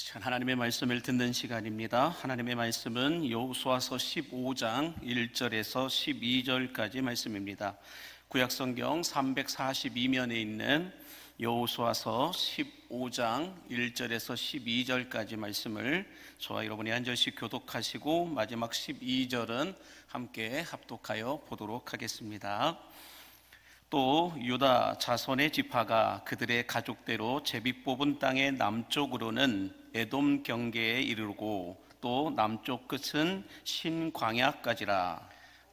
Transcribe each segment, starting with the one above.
하나님의 말씀을 듣는 시간입니다. 하나님의 말씀은 여호수아서 15장 1절에서 12절까지 말씀입니다. 구약성경 342면에 있는 여호수아서 15장 1절에서 12절까지 말씀을 저와 여러분이 한 절씩 교독하시고 마지막 12절은 함께 합독하여 보도록 하겠습니다. 또 유다 자손의 지파가 그들의 가족대로 제비 뽑은 땅의 남쪽으로는 에돔 경계에 이르고 또 남쪽 끝은 신광야까지라.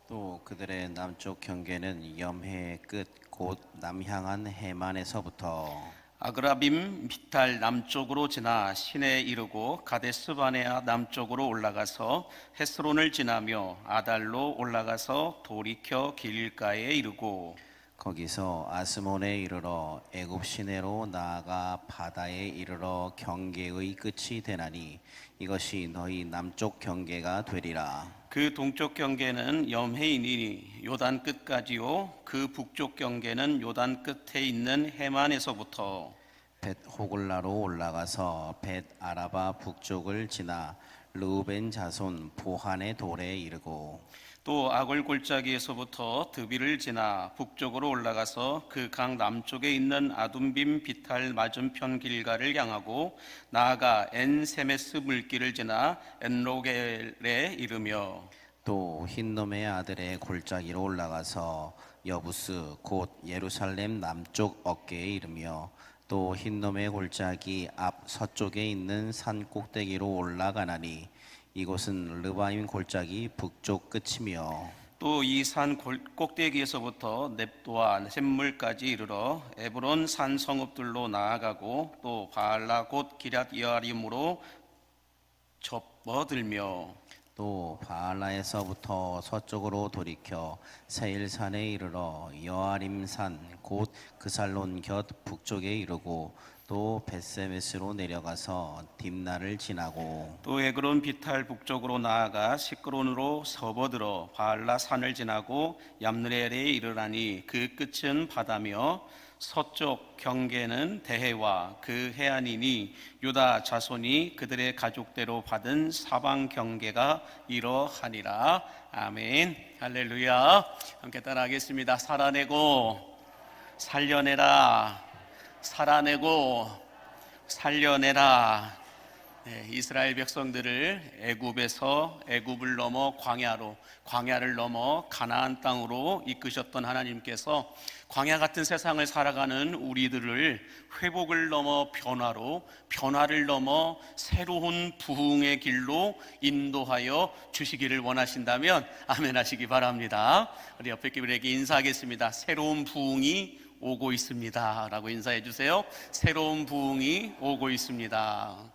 또 그들의 남쪽 경계는 염해의 끝 곧 남향한 해만에서부터 아그라빔 미탈 남쪽으로 지나 신에 이르고 가데스바네아 남쪽으로 올라가서 헤스론을 지나며 아달로 올라가서 도리켜 길가에 이르고 거기서 아스몬에 이르러 애굽 시내로 나아가 바다에 이르러 경계의 끝이 되나니 이것이 너희 남쪽 경계가 되리라. 그 동쪽 경계는 염해이니 요단 끝까지요 그 북쪽 경계는 요단 끝에 있는 해만에서부터 벳 호글라로 올라가서 벳 아라바 북쪽을 지나 르우벤 자손 보한의 돌에 이르고 또 아골 골짜기에서부터 드비를 지나 북쪽으로 올라가서 그 강 남쪽에 있는 아둠빔 비탈 맞은편 길가를 향하고 나아가 엔세메스 물길을 지나 엔로겔에 이르며 또 흰놈의 아들의 골짜기로 올라가서 여부스 곧 예루살렘 남쪽 어깨에 이르며 또 흰놈의 골짜기 앞 서쪽에 있는 산 꼭대기로 올라가나니 이곳은 르바임 골짜기 북쪽 끝이며 또 이 산 꼭대기에서부터 넵도와 샘물까지 이르러 에브론 산 성읍들로 나아가고 또 바알라 곧 기럇 여아림으로 접어들며 또 바알라에서부터 서쪽으로 돌이켜 세일산에 이르러 여아림산 곧 그살론 곁 북쪽에 이르고 또 벳세메스로 내려가서 딥나를 지나고 또 에그론 비탈 북쪽으로 나아가 시크론으로 접어들어 바알라 산을 지나고 얌느레에 이르라니 그 끝은 바다며 서쪽 경계는 대해와 그 해안이니 유다 자손이 그들의 가족대로 받은 사방 경계가 이러하니라. 아멘. 할렐루야. 함께 따라하겠습니다. 살아내고 살려내라. 살아내고 살려내라. 이스라엘 백성들을 애굽을 넘어 광야를 넘어 가나안 땅으로 이끄셨던 하나님께서 광야 같은 세상을 살아가는 우리들을 회복을 넘어 변화를 넘어 새로운 부흥의 길로 인도하여 주시기를 원하신다면 아멘 하시기 바랍니다. 우리 옆에 분에게 인사하겠습니다. 새로운 부흥이 오고 있습니다 라고 인사해 주세요. 새로운 부흥이 오고 있습니다.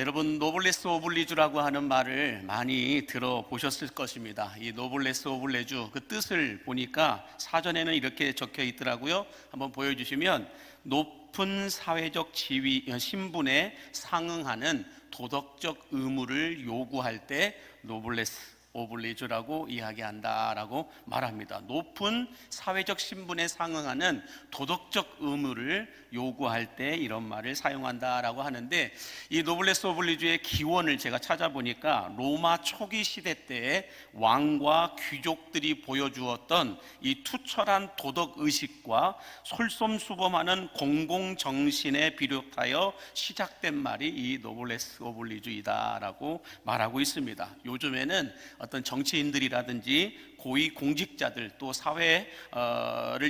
여러분, 노블레스 오블리주라고 하는 말을 많이 들어보셨을 것입니다. 이 노블레스 오블레주 그 뜻을 보니까 사전에는 이렇게 적혀 있더라고요. 한번 보여주시면 높은 사회적 신분에 상응하는 도덕적 의무를 요구할 때 노블레스 오블리주라고 이야기한다라고 말합니다. 높은 사회적 신분에 상응하는 도덕적 의무를 요구할 때 이런 말을 사용한다라고 하는데 이 노블레스 오블리주의 기원을 제가 찾아보니까 로마 초기 시대 때의 왕과 귀족들이 보여주었던 이 투철한 도덕 의식과 솔선수범하는 공공 정신에 비롯하여 시작된 말이 이 노블레스 오블리주이다라고 말하고 있습니다. 요즘에는 어떤 정치인들이라든지 고위 공직자들 또 사회를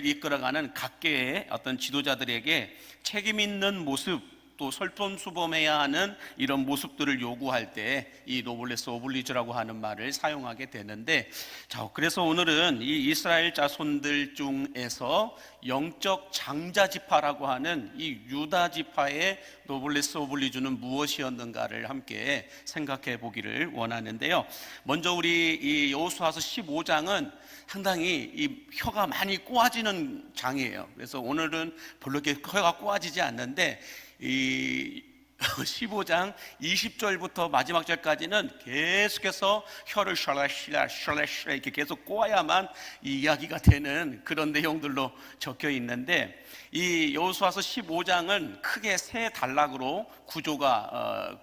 이끌어가는 각계의 어떤 지도자들에게 책임 있는 모습 또 솔선수범해야 하는 이런 모습들을 요구할 때 이 노블레스 오블리주라고 하는 말을 사용하게 되는데, 자, 그래서 오늘은 이 이스라엘 자손들 중에서 영적 장자 지파라고 하는 이 유다 지파의 노블레스 오블리주는 무엇이었는가를 함께 생각해 보기를 원하는데요. 먼저 우리 이 여호수아서 15장은 상당히 이 혀가 많이 꼬아지는 장이에요. 그래서 오늘은 별로 이렇게 혀가 꼬아지지 않는데 이 15장 20절부터 마지막 절까지는 계속해서 혀를 샬라샬라 이렇게 계속 꼬아야만 이 이야기가 되는 그런 내용들로 적혀 있는데, 이 여호수아서 15장은 크게 세 단락으로 구조가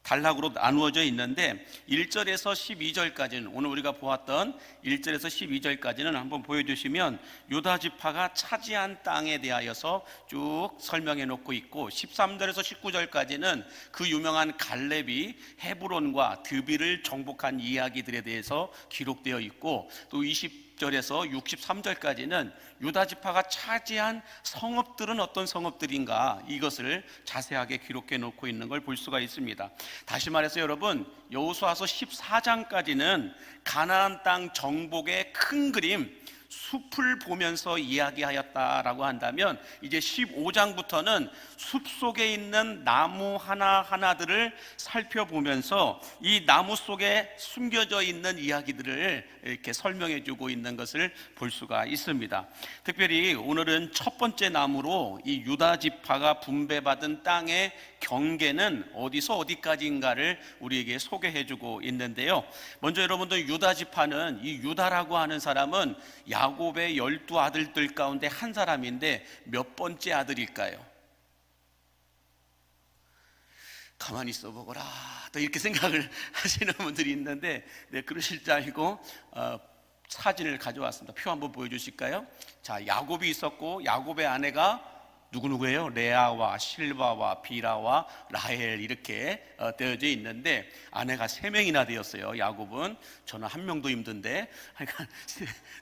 단락으로 나누어져 있는데, 1절에서 12절까지는 오늘 우리가 보았던 1절에서 12절까지는 한번 보여주시면 유다 지파가 차지한 땅에 대하여서 쭉 설명해 놓고 있고, 13절에서 19절까지는 그 유명한 갈렙이 헤브론과 드빌을 정복한 이야기들에 대해서 기록되어 있고, 또 20절에서 63절까지는 유다 지파가 차지한 성읍들은 어떤 성읍들인가, 이것을 자세하게 기록해 놓고 있는 걸 볼 수가 있습니다. 다시 말해서 여러분, 여호수아서 14장까지는 가나안 땅 정복의 큰 그림, 숲을 보면서 이야기하였다라고 한다면, 이제 15장부터는 숲 속에 있는 나무 하나하나들을 살펴보면서 이 나무 속에 숨겨져 있는 이야기들을 이렇게 설명해 주고 있는 것을 볼 수가 있습니다. 특별히 오늘은 첫 번째 나무로 이 유다 지파가 분배받은 땅의 경계는 어디서 어디까지인가를 우리에게 소개해 주고 있는데요. 먼저 여러분들, 유다 지파는, 이 유다라고 하는 사람은 야곱의 12아들들 가운데 한 사람인데 몇 번째 아들일까요? 가만히 있어 보거라, 또 이렇게 생각을 하시는 분들이 있는데, 네, 그러실 줄 알고 사진을 가져왔습니다. 표 한번 보여주실까요? 자, 야곱이 있었고, 야곱의 아내가 누구누구예요? 레아와 실바와 비라와 라헬, 이렇게 되어져 있는데, 아내가 3명이나 되었어요. 야곱은. 저는 1명도 힘든데, 그러니까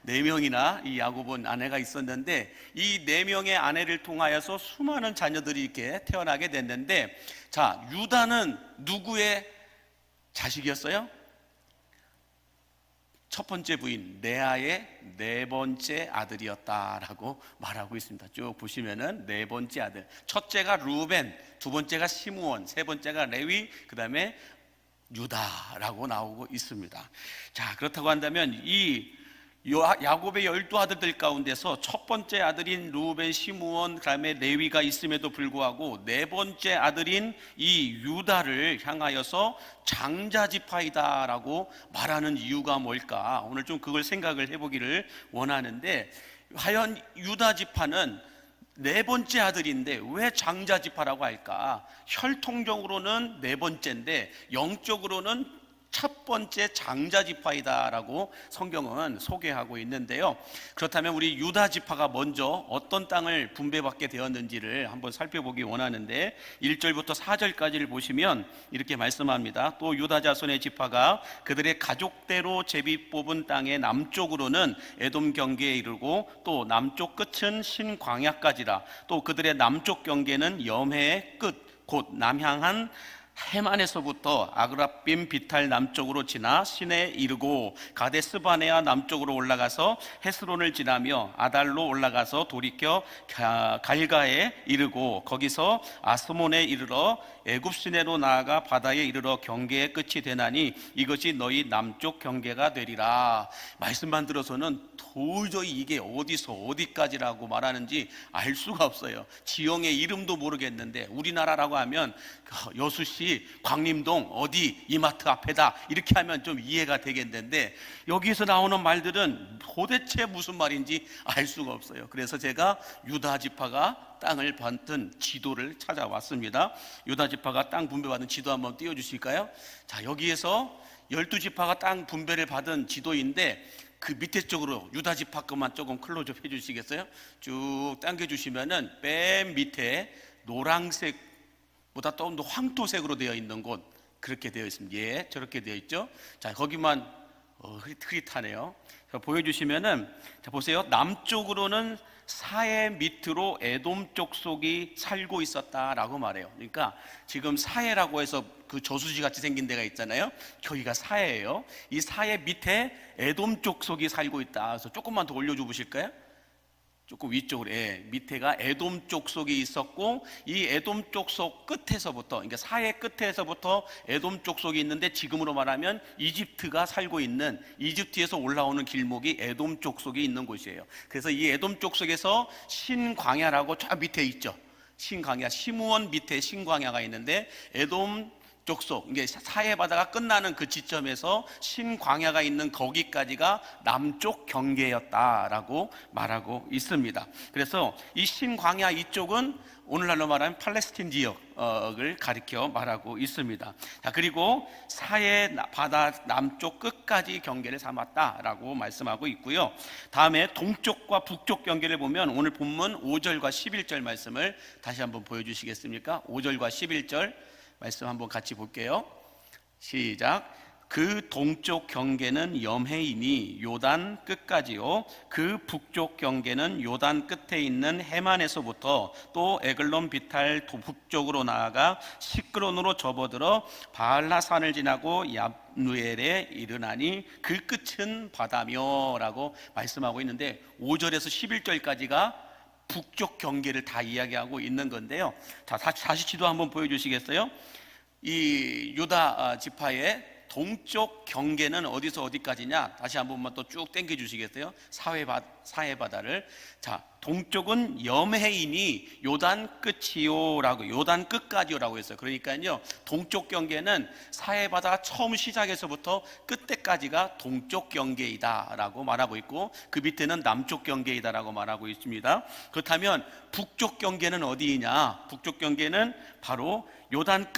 4명이나 이 야곱은 아내가 있었는데, 이 4명의 아내를 통하여서 수많은 자녀들이 이렇게 태어나게 됐는데, 자, 유다는 누구의 자식이었어요? 첫 번째 부인 레아의 4번째 아들이었다라고 말하고 있습니다. 쭉 보시면은 4번째 아들, 첫째가 루벤, 2번째가 시므온, 3번째가 레위, 그 다음에 유다라고 나오고 있습니다. 자, 그렇다고 한다면 이 야곱의 12아들들 가운데서 첫 번째 아들인 루벤, 시므온, 그 다음에 레위가 있음에도 불구하고 4번째 아들인 이 유다를 향하여서 장자지파이다라고 말하는 이유가 뭘까? 오늘 좀 그걸 생각을 해보기를 원하는데, 과연 유다지파는 4번째 아들인데 왜 장자지파라고 할까? 혈통적으로는 4번째인데 영적으로는 첫 번째 장자지파이다라고 성경은 소개하고 있는데요. 그렇다면 우리 유다 지파가 먼저 어떤 땅을 분배받게 되었는지를 한번 살펴보기 원하는데, 1절부터 4절까지를 보시면 이렇게 말씀합니다. 또 유다 자손의 지파가 그들의 가족대로 제비 뽑은 땅의 남쪽으로는 에돔 경계에 이르고, 또 남쪽 끝은 신광야까지라. 또 그들의 남쪽 경계는 염해의 끝, 곧 남향한 해만에서부터 아그라빔 비탈 남쪽으로 지나 신에 이르고, 가데스 바네아 남쪽으로 올라가서 헤스론을 지나며 아달로 올라가서 돌이켜 갈가에 이르고, 거기서 아스몬에 이르러 애굽 시내로 나아가 바다에 이르러 경계의 끝이 되나니 이것이 너희 남쪽 경계가 되리라. 말씀만 들어서는 도저히 이게 어디서 어디까지라고 말하는지 알 수가 없어요. 지형의 이름도 모르겠는데, 우리나라라고 하면 여수시 광림동 어디 이마트 앞에다 이렇게 하면 좀 이해가 되겠는데, 여기서 나오는 말들은 도대체 무슨 말인지 알 수가 없어요. 그래서 제가 유다 지파가 땅을 받은 지도를 찾아왔습니다. 유다 지파가 땅 분배받은 지도 한번 띄워주실까요? 자, 여기에서 12지파가 땅 분배를 받은 지도인데, 그 밑에 쪽으로 유다 지파 것만 조금 클로즈업 해주시겠어요? 쭉 당겨주시면은 맨 밑에 노란색보다 조금 더 황토색으로 되어 있는 곳, 그렇게 되어 있습니다. 예, 저렇게 되어 있죠. 자, 거기만 흐릿하네요. 보여주시면은, 자, 보세요. 남쪽으로는 사해 밑으로 에돔 족속이 살고 있었다라고 말해요. 그러니까 지금 사해라고 해서 그 저수지 같이 생긴 데가 있잖아요. 거기가 사해예요. 이 사해 밑에 에돔 족속이 살고 있다. 그래서 조금만 더 올려줘 보실까요? 조금 위쪽으로, 예, 밑에가 에돔 족속이 있었고, 이 에돔 족속 끝에서부터, 그러니까 사해 끝에서부터 에돔 족속이 있는데, 지금으로 말하면 이집트가 살고 있는, 이집트에서 올라오는 길목이 에돔 족속이 있는 곳이에요. 그래서 이 에돔 족속에서 신광야라고 저 밑에 있죠. 신광야, 시므온 밑에 신광야가 있는데 에돔 족속, 이게 사해 바다가 끝나는 그 지점에서 신광야가 있는 거기까지가 남쪽 경계였다라고 말하고 있습니다. 그래서 이 신광야 이쪽은 오늘날로 말하면 팔레스틴 지역을 가리켜 말하고 있습니다. 자, 그리고 사해 바다 남쪽 끝까지 경계를 삼았다라고 말씀하고 있고요. 다음에 동쪽과 북쪽 경계를 보면 오늘 본문 5절과 11절 말씀을 다시 한번 보여주시겠습니까? 5절과 11절 말씀 한번 같이 볼게요. 시작. 그 동쪽 경계는 염해이니 요단 끝까지요, 그 북쪽 경계는 요단 끝에 있는 해만에서부터 또 에글론 비탈 북쪽으로 나아가 시크론으로 접어들어 바알라산을 지나고 얍누엘에 이르나니 그 끝은 바다며 라고 말씀하고 있는데 5절에서 11절까지가 북쪽 경계를 다 이야기하고 있는 건데요. 자, 다시 지도 한번 보여주시겠어요? 이 유다 지파의 동쪽 경계는 어디서 어디까지냐? 다시 한 번만 또 쭉 당겨 주시겠어요? 사해 바다를. 자, 동쪽은 염해이니 요단 끝이요라고, 요단 끝까지요라고 했어요. 그러니까요, 동쪽 경계는 사해 바다 처음 시작에서부터 끝에까지가 동쪽 경계이다라고 말하고 있고, 그 밑에는 남쪽 경계이다라고 말하고 있습니다. 그렇다면 북쪽 경계는 어디이냐? 북쪽 경계는 바로 요단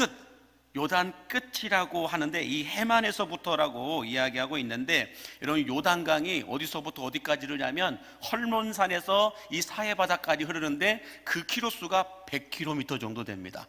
끝이라고 하는데 이 해만에서부터라고 이야기하고 있는데, 여러분 요단강이 어디서부터 어디까지 흐르냐면 헐몬산에서 이 사해바다까지 흐르는데 그 키로수가 100km 정도 됩니다.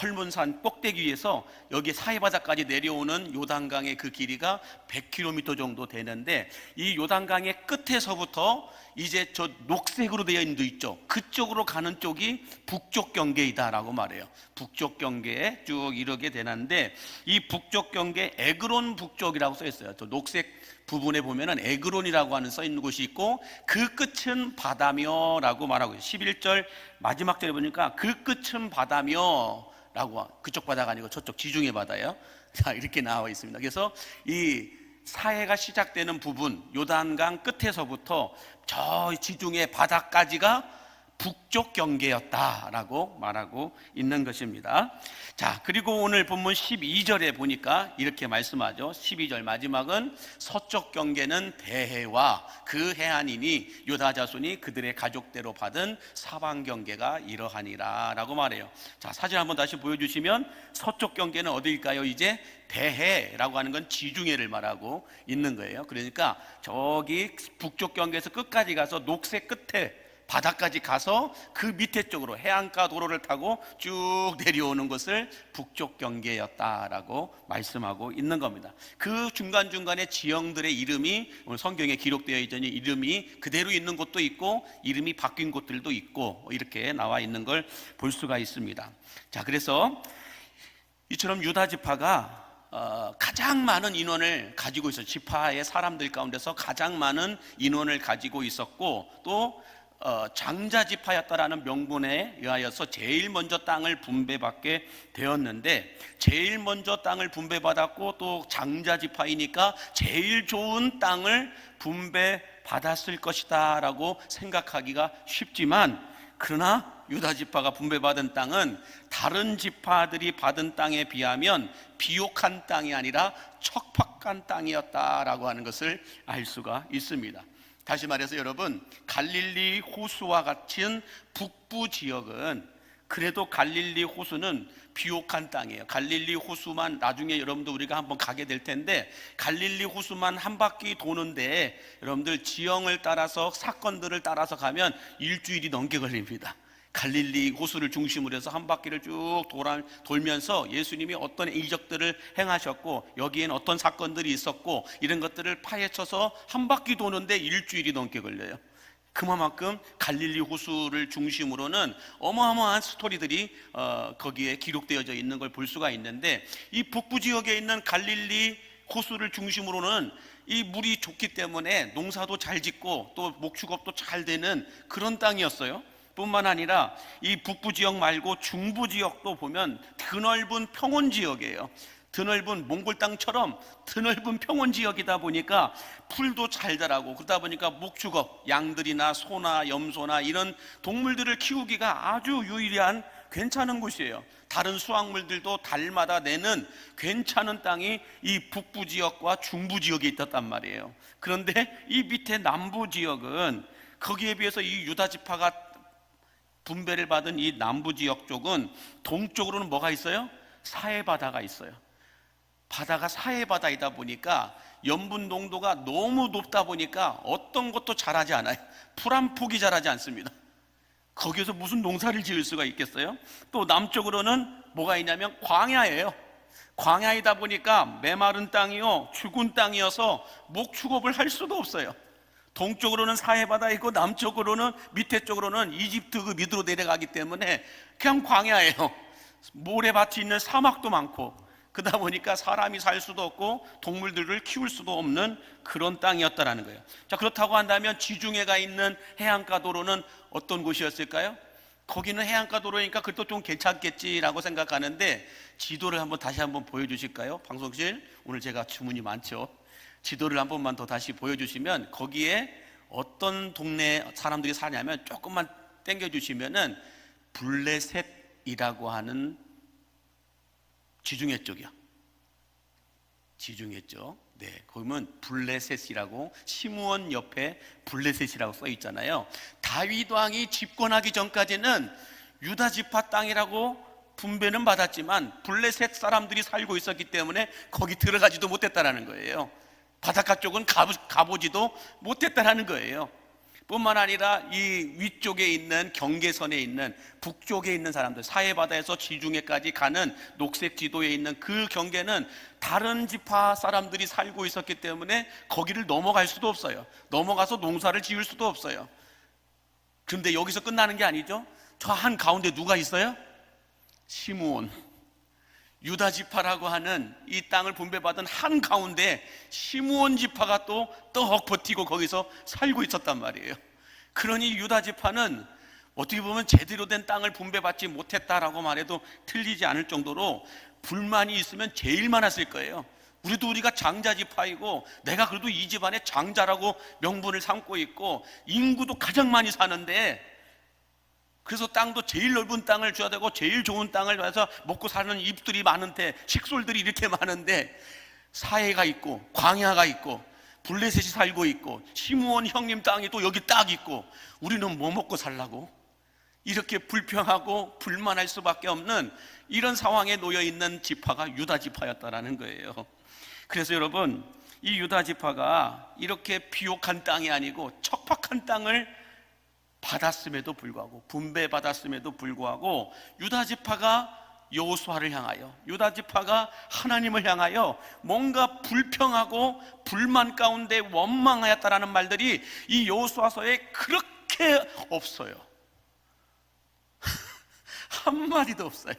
헐몬산 꼭대기에서 여기 사해바다까지 내려오는 요단강의 그 길이가 100km 정도 되는데, 이 요단강의 끝에서부터 이제 저 녹색으로 되어 있는 데 있죠, 그쪽으로 가는 쪽이 북쪽 경계이다라고 말해요. 북쪽 경계에 쭉 이르게 되는데, 이 북쪽 경계 에그론 북쪽이라고 써 있어요. 저 녹색 부분에 보면은 에그론이라고 하는 써 있는 곳이 있고, 그 끝은 바다며 라고 말하고 있어요. 11절 마지막 절에 보니까 그 끝은 바다며 라고, 그쪽 바다가 아니고 저쪽 지중해 바다예요. 자, 이렇게 나와 있습니다. 그래서 이 사해가 시작되는 부분, 요단강 끝에서부터 저 지중해 바다까지가 북쪽 경계였다라고 말하고 있는 것입니다. 자, 그리고 오늘 본문 12절에 보니까 이렇게 말씀하죠. 12절 마지막은 서쪽 경계는 대해와 그 해안이니 유다 자손이 그들의 가족대로 받은 사방 경계가 이러하니라 라고 말해요. 자, 사진 한번 다시 보여주시면 서쪽 경계는 어디일까요? 이제 대해라고 하는 건 지중해를 말하고 있는 거예요. 그러니까 저기 북쪽 경계에서 끝까지 가서 녹색 끝에 바다까지 가서 그 밑에 쪽으로 해안가 도로를 타고 쭉 내려오는 것을 북쪽 경계였다라고 말씀하고 있는 겁니다. 그 중간중간에 지형들의 이름이 오늘 성경에 기록되어 있더니 이름이 그대로 있는 곳도 있고 이름이 바뀐 곳들도 있고 이렇게 나와 있는 걸 볼 수가 있습니다. 자, 그래서 이처럼 유다 지파가 가장 많은 인원을 가지고 있어요. 지파의 사람들 가운데서 가장 많은 인원을 가지고 있었고, 또 장자지파였다라는 명분에 의하여서 제일 먼저 땅을 분배받게 되었는데, 제일 먼저 땅을 분배받았고 또 장자지파이니까 제일 좋은 땅을 분배받았을 것이다 라고 생각하기가 쉽지만, 그러나 유다지파가 분배받은 땅은 다른 지파들이 받은 땅에 비하면 비옥한 땅이 아니라 척박한 땅이었다라고 하는 것을 알 수가 있습니다. 다시 말해서 여러분, 갈릴리 호수와 같은 북부 지역은, 그래도 갈릴리 호수는 비옥한 땅이에요. 갈릴리 호수만 나중에 여러분들 우리가 한번 가게 될 텐데, 갈릴리 호수만 한 바퀴 도는데 여러분들 지형을 따라서 사건들을 따라서 가면 일주일이 넘게 걸립니다. 갈릴리 호수를 중심으로 해서 한 바퀴를 쭉 돌면서 예수님이 어떤 이적들을 행하셨고 여기엔 어떤 사건들이 있었고 이런 것들을 파헤쳐서 한 바퀴 도는데 일주일이 넘게 걸려요. 그만큼 갈릴리 호수를 중심으로는 어마어마한 스토리들이 거기에 기록되어져 있는 걸 볼 수가 있는데, 이 북부 지역에 있는 갈릴리 호수를 중심으로는 이 물이 좋기 때문에 농사도 잘 짓고 또 목축업도 잘 되는 그런 땅이었어요. 뿐만 아니라 이 북부 지역 말고 중부 지역도 보면 드넓은 평원 지역이에요. 드넓은 몽골 땅처럼 드넓은 평원 지역이다 보니까 풀도 잘 자라고, 그러다 보니까 목축업, 양들이나 소나 염소나 이런 동물들을 키우기가 아주 유리한 괜찮은 곳이에요. 다른 수확물들도 달마다 내는 괜찮은 땅이 이 북부 지역과 중부 지역에 있었단 말이에요. 그런데 이 밑에 남부 지역은 거기에 비해서 이 유다 지파가 분배를 받은 이 남부 지역 쪽은 동쪽으로는 뭐가 있어요? 사해바다가 있어요. 바다가 사해바다이다 보니까 염분 농도가 너무 높다 보니까 어떤 것도 자라지 않아요. 풀 한 폭이 자라지 않습니다. 거기서 무슨 농사를 지을 수가 있겠어요? 또 남쪽으로는 뭐가 있냐면 광야예요. 광야이다 보니까 메마른 땅이요, 죽은 땅이어서 목축업을 할 수도 없어요. 동쪽으로는 사해바다 있고 남쪽으로는, 밑에 쪽으로는 이집트 그 밑으로 내려가기 때문에 그냥 광야예요. 모래밭이 있는 사막도 많고, 그러다 보니까 사람이 살 수도 없고 동물들을 키울 수도 없는 그런 땅이었다라는 거예요. 자, 그렇다고 한다면 지중해가 있는 해안가 도로는 어떤 곳이었을까요? 거기는 해안가 도로니까 그것도 좀 괜찮겠지라고 생각하는데, 지도를 다시 한번 보여주실까요? 방송실, 오늘 제가 주문이 많죠. 지도를 한 번만 더 다시 보여주시면 거기에 어떤 동네 사람들이 사냐면, 조금만 당겨주시면은 블레셋이라고 하는 지중해 쪽이요. 지중해 쪽. 네, 거기면 블레셋이라고, 시므온 옆에 블레셋이라고 써 있잖아요. 다윗 왕이 집권하기 전까지는 유다 지파 땅이라고 분배는 받았지만 블레셋 사람들이 살고 있었기 때문에 거기 들어가지도 못했다라는 거예요. 바닷가 쪽은 가보지도 못했다라는 거예요. 뿐만 아니라 이 위쪽에 있는 경계선에 있는 북쪽에 있는 사람들, 사해바다에서 지중해까지 가는 녹색 지도에 있는 그 경계는 다른 지파 사람들이 살고 있었기 때문에 거기를 넘어갈 수도 없어요. 넘어가서 농사를 지을 수도 없어요. 그런데 여기서 끝나는 게 아니죠. 저 한 가운데 누가 있어요? 시므온, 유다 지파라고 하는 이 땅을 분배받은 한 가운데 시므온 지파가 또 떡 버티고 거기서 살고 있었단 말이에요. 그러니 유다 지파는 어떻게 보면 제대로 된 땅을 분배받지 못했다라고 말해도 틀리지 않을 정도로 불만이 있으면 제일 많았을 거예요. 우리가 장자 지파이고 내가 그래도 이 집안의 장자라고 명분을 삼고 있고 인구도 가장 많이 사는데, 그래서 땅도 제일 넓은 땅을 줘야 되고 제일 좋은 땅을 해서 먹고 사는 입들이 많은데, 식솔들이 이렇게 많은데 사해가 있고 광야가 있고 블레셋이 살고 있고 시므온 형님 땅이 또 여기 딱 있고 우리는 뭐 먹고 살라고? 이렇게 불평하고 불만할 수밖에 없는 이런 상황에 놓여 있는 지파가 유다 지파였다라는 거예요. 그래서 여러분, 이 유다 지파가 이렇게 비옥한 땅이 아니고 척박한 땅을 받았음에도 불구하고, 분배받았음에도 불구하고 유다 지파가 여호수아를 향하여, 유다 지파가 하나님을 향하여 뭔가 불평하고 불만 가운데 원망하였다라는 말들이 이 여호수아서에 그렇게 없어요. 한마디도 없어요.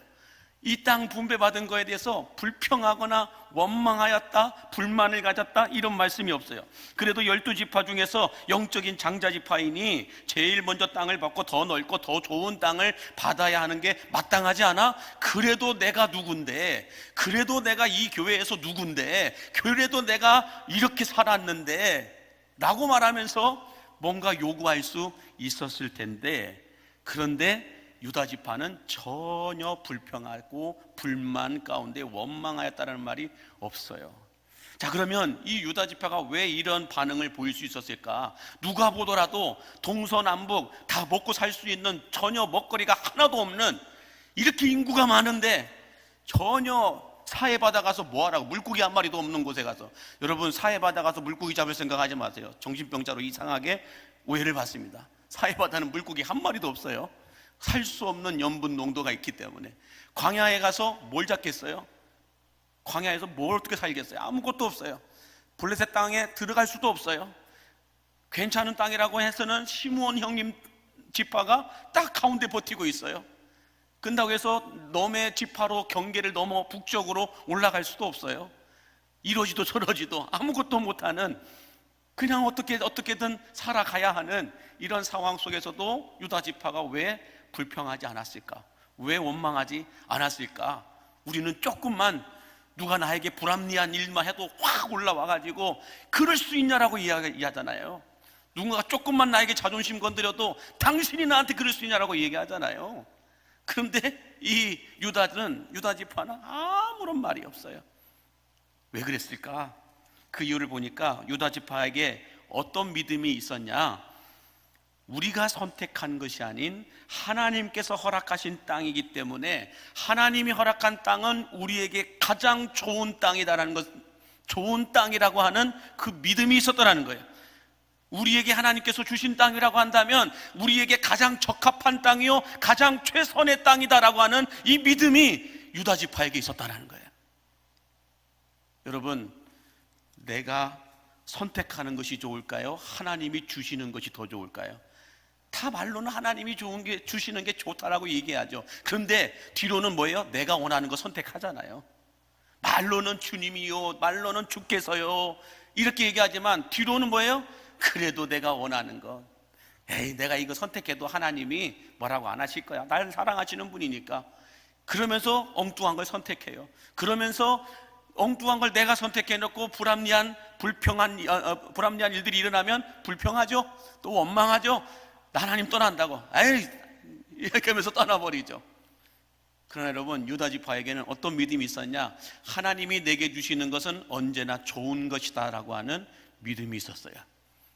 이 땅 분배받은 거에 대해서 불평하거나 원망하였다, 불만을 가졌다, 이런 말씀이 없어요. 그래도 12지파 중에서 영적인 장자지파이니 제일 먼저 땅을 받고 더 넓고 더 좋은 땅을 받아야 하는 게 마땅하지 않아? 그래도 내가 누군데, 그래도 내가 이 교회에서 누군데, 그래도 내가 이렇게 살았는데 라고 말하면서 뭔가 요구할 수 있었을 텐데, 그런데 유다 지파는 전혀 불평하고 불만 가운데 원망하였다는 말이 없어요. 자, 그러면 이 유다 지파가 왜 이런 반응을 보일 수 있었을까? 누가 보더라도 동서남북 다 먹고 살 수 있는 전혀 먹거리가 하나도 없는, 이렇게 인구가 많은데 전혀 사해바다 가서 뭐하라고, 물고기 한 마리도 없는 곳에 가서. 여러분, 사해바다 가서 물고기 잡을 생각하지 마세요. 정신병자로 이상하게 오해를 받습니다. 사해바다는 물고기 한 마리도 없어요. 살 수 없는 염분 농도가 있기 때문에. 광야에 가서 뭘 잡겠어요? 광야에서 뭘 어떻게 살겠어요? 아무것도 없어요. 블레셋 땅에 들어갈 수도 없어요. 괜찮은 땅이라고 해서는 시므온 형님 지파가 딱 가운데 버티고 있어요. 그런다고 해서 넘의 지파로 경계를 넘어 북쪽으로 올라갈 수도 없어요. 이러지도 저러지도 아무것도 못하는, 그냥 어떻게든 살아가야 하는 이런 상황 속에서도 유다 지파가 왜 불평하지 않았을까? 왜 원망하지 않았을까? 우리는 조금만 누가 나에게 불합리한 일만 해도 확 올라와가지고 그럴 수 있냐라고 이야기하잖아요. 누군가 조금만 나에게 자존심 건드려도 당신이 나한테 그럴 수 있냐라고 얘기하잖아요. 그런데 이 유다 지파는 아무런 말이 없어요. 왜 그랬을까? 그 이유를 보니까 유다 지파에게 어떤 믿음이 있었냐? 우리가 선택한 것이 아닌 하나님께서 허락하신 땅이기 때문에 하나님이 허락한 땅은 우리에게 가장 좋은 땅이다라는 것, 좋은 땅이라고 하는 그 믿음이 있었더라는 거예요. 우리에게 하나님께서 주신 땅이라고 한다면 우리에게 가장 적합한 땅이요 가장 최선의 땅이다라고 하는 이 믿음이 유다 지파에게 있었다는 거예요. 여러분, 내가 선택하는 것이 좋을까요? 하나님이 주시는 것이 더 좋을까요? 다 말로는 하나님이 주시는 게 좋다라고 얘기하죠. 그런데 뒤로는 뭐예요? 내가 원하는 거 선택하잖아요. 말로는 주님이요, 말로는 주께서요 이렇게 얘기하지만 뒤로는 뭐예요? 그래도 내가 원하는 것, 내가 이거 선택해도 하나님이 뭐라고 안 하실 거야. 날 사랑하시는 분이니까. 그러면서 엉뚱한 걸 선택해요. 그러면서 엉뚱한 걸 내가 선택해놓고 불합리한 일들이 일어나면 불평하죠. 또 원망하죠. 하나님 떠난다고 이렇게 하면서 떠나버리죠. 그러나 여러분, 유다 지파에게는 어떤 믿음이 있었냐? 하나님이 내게 주시는 것은 언제나 좋은 것이다 라고 하는 믿음이 있었어요.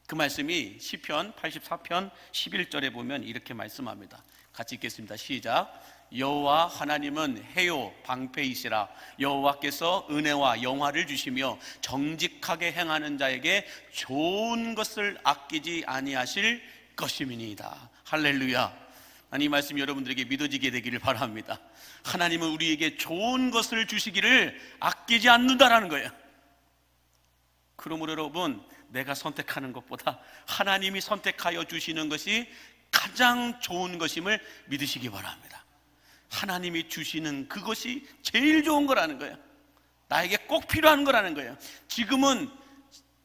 그 말씀이 시편 84편 11절에 보면 이렇게 말씀합니다. 같이 읽겠습니다. 시작. 여호와 하나님은 해요 방패이시라. 여호와께서 은혜와 영화를 주시며 정직하게 행하는 자에게 좋은 것을 아끼지 아니하실 것임이니이다. 할렐루야. 이 말씀 여러분들에게 믿어지게 되기를 바랍니다. 하나님은 우리에게 좋은 것을 주시기를 아끼지 않는다라는 거예요. 그러므로 여러분, 내가 선택하는 것보다 하나님이 선택하여 주시는 것이 가장 좋은 것임을 믿으시기 바랍니다. 하나님이 주시는 그것이 제일 좋은 거라는 거예요. 나에게 꼭 필요한 거라는 거예요. 지금은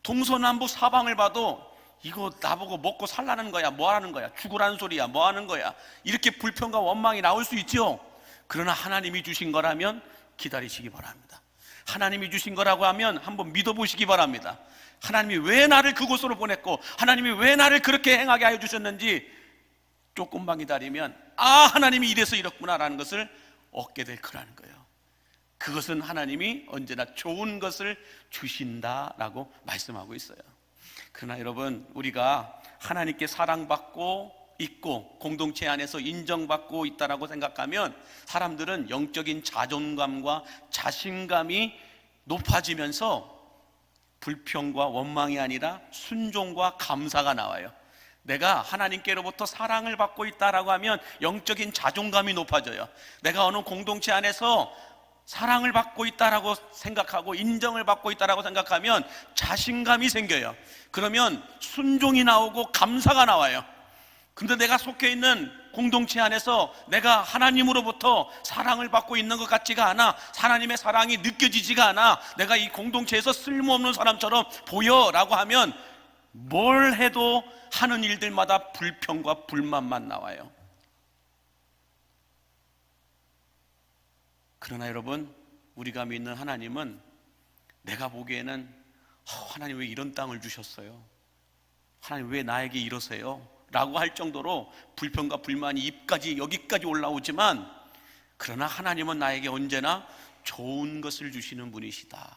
동서남북 사방을 봐도 이거 나보고 먹고 살라는 거야, 뭐 하는 거야, 죽으라는 소리야, 뭐 하는 거야, 이렇게 불평과 원망이 나올 수 있죠. 그러나 하나님이 주신 거라면 기다리시기 바랍니다. 하나님이 주신 거라고 하면 한번 믿어보시기 바랍니다. 하나님이 왜 나를 그곳으로 보냈고 하나님이 왜 나를 그렇게 행하게 하여 주셨는지 조금만 기다리면 하나님이 이래서 이렇구나라는 것을 얻게 될 거라는 거예요. 그것은 하나님이 언제나 좋은 것을 주신다라고 말씀하고 있어요. 그러나 여러분, 우리가 하나님께 사랑받고 있고 공동체 안에서 인정받고 있다라고 생각하면 사람들은 영적인 자존감과 자신감이 높아지면서 불평과 원망이 아니라 순종과 감사가 나와요. 내가 하나님께로부터 사랑을 받고 있다라고 하면 영적인 자존감이 높아져요. 내가 어느 공동체 안에서 사랑을 받고 있다라고 생각하고 인정을 받고 있다라고 생각하면 자신감이 생겨요. 그러면 순종이 나오고 감사가 나와요. 근데 내가 속해 있는 공동체 안에서 내가 하나님으로부터 사랑을 받고 있는 것 같지가 않아, 하나님의 사랑이 느껴지지가 않아, 내가 이 공동체에서 쓸모없는 사람처럼 보여라고 하면 뭘 해도 하는 일들마다 불평과 불만만 나와요. 그러나 여러분, 우리가 믿는 하나님은 내가 보기에는 하나님 왜 이런 땅을 주셨어요? 하나님 왜 나에게 이러세요? 라고 할 정도로 불평과 불만이 여기까지 올라오지만, 그러나 하나님은 나에게 언제나 좋은 것을 주시는 분이시다.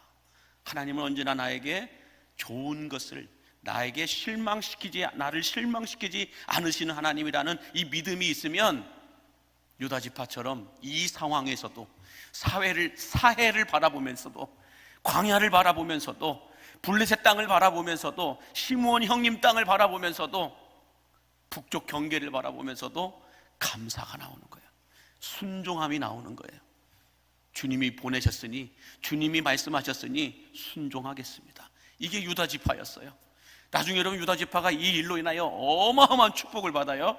하나님은 언제나 나에게 좋은 것을, 나를 실망시키지 않으시는 하나님이라는 이 믿음이 있으면 유다 지파처럼 이 상황에서도 사해를 바라보면서도, 광야를 바라보면서도, 블레셋 땅을 바라보면서도, 시므온 형님 땅을 바라보면서도, 북쪽 경계를 바라보면서도 감사가 나오는 거예요. 순종함이 나오는 거예요. 주님이 보내셨으니, 주님이 말씀하셨으니 순종하겠습니다. 이게 유다 지파였어요. 나중에 여러분, 유다 지파가 이 일로 인하여 어마어마한 축복을 받아요.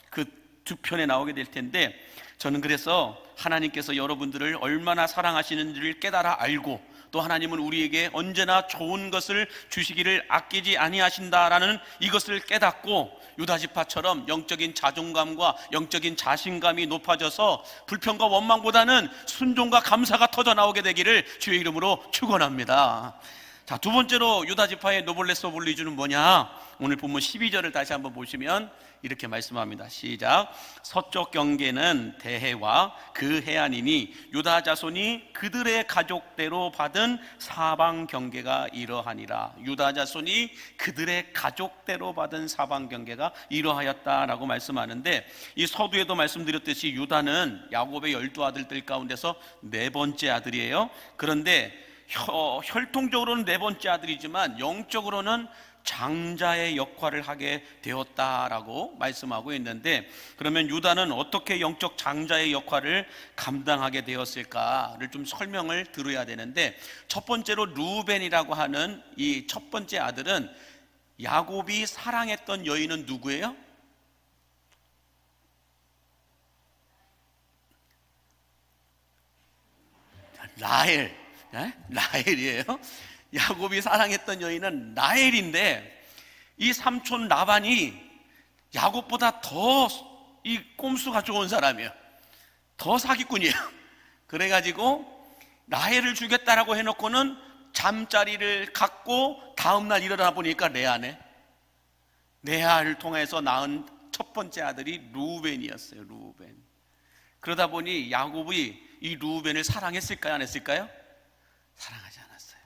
그 두 편에 나오게 될 텐데, 저는 그래서 하나님께서 여러분들을 얼마나 사랑하시는지를 깨달아 알고 또 하나님은 우리에게 언제나 좋은 것을 주시기를 아끼지 아니하신다라는 이것을 깨닫고 유다 지파처럼 영적인 자존감과 영적인 자신감이 높아져서 불평과 원망보다는 순종과 감사가 터져 나오게 되기를 주의 이름으로 축원합니다. 자, 두 번째로 유다 지파의 노블레스 오브 리주는 뭐냐? 오늘 본문 12절을 다시 한번 보시면 이렇게 말씀합니다. 시작. 서쪽 경계는 대해와 그 해안이니 유다 자손이 그들의 가족대로 받은 사방 경계가 이러하니라. 유다 자손이 그들의 가족대로 받은 사방 경계가 이러하였다라고 말씀하는데, 이 서두에도 말씀드렸듯이 유다는 야곱의 12아들들 가운데서 네 번째 아들이에요. 그런데 혈통적으로는 네 번째 아들이지만 영적으로는 장자의 역할을 하게 되었다라고 말씀하고 있는데, 그러면 유다는 어떻게 영적 장자의 역할을 감당하게 되었을까를 좀 설명을 들어야 되는데, 첫 번째로 루벤이라고 하는 이 첫 번째 아들은 야곱이 사랑했던 여인은 누구예요? 라헬. 라헬이에요. 야곱이 사랑했던 여인은 라헬인데, 이 삼촌 라반이 야곱보다 더 이 꼼수가 좋은 사람이에요. 더 사기꾼이에요. 그래가지고 라헬을 주겠다라고 해놓고는 잠자리를 갖고 다음날 일어나 보니까 레아를 통해서 낳은 첫 번째 아들이 루벤이었어요. 루벤. 그러다 보니 야곱이 이 루벤을 사랑했을까요? 안 했을까요? 사랑하지 않았어요.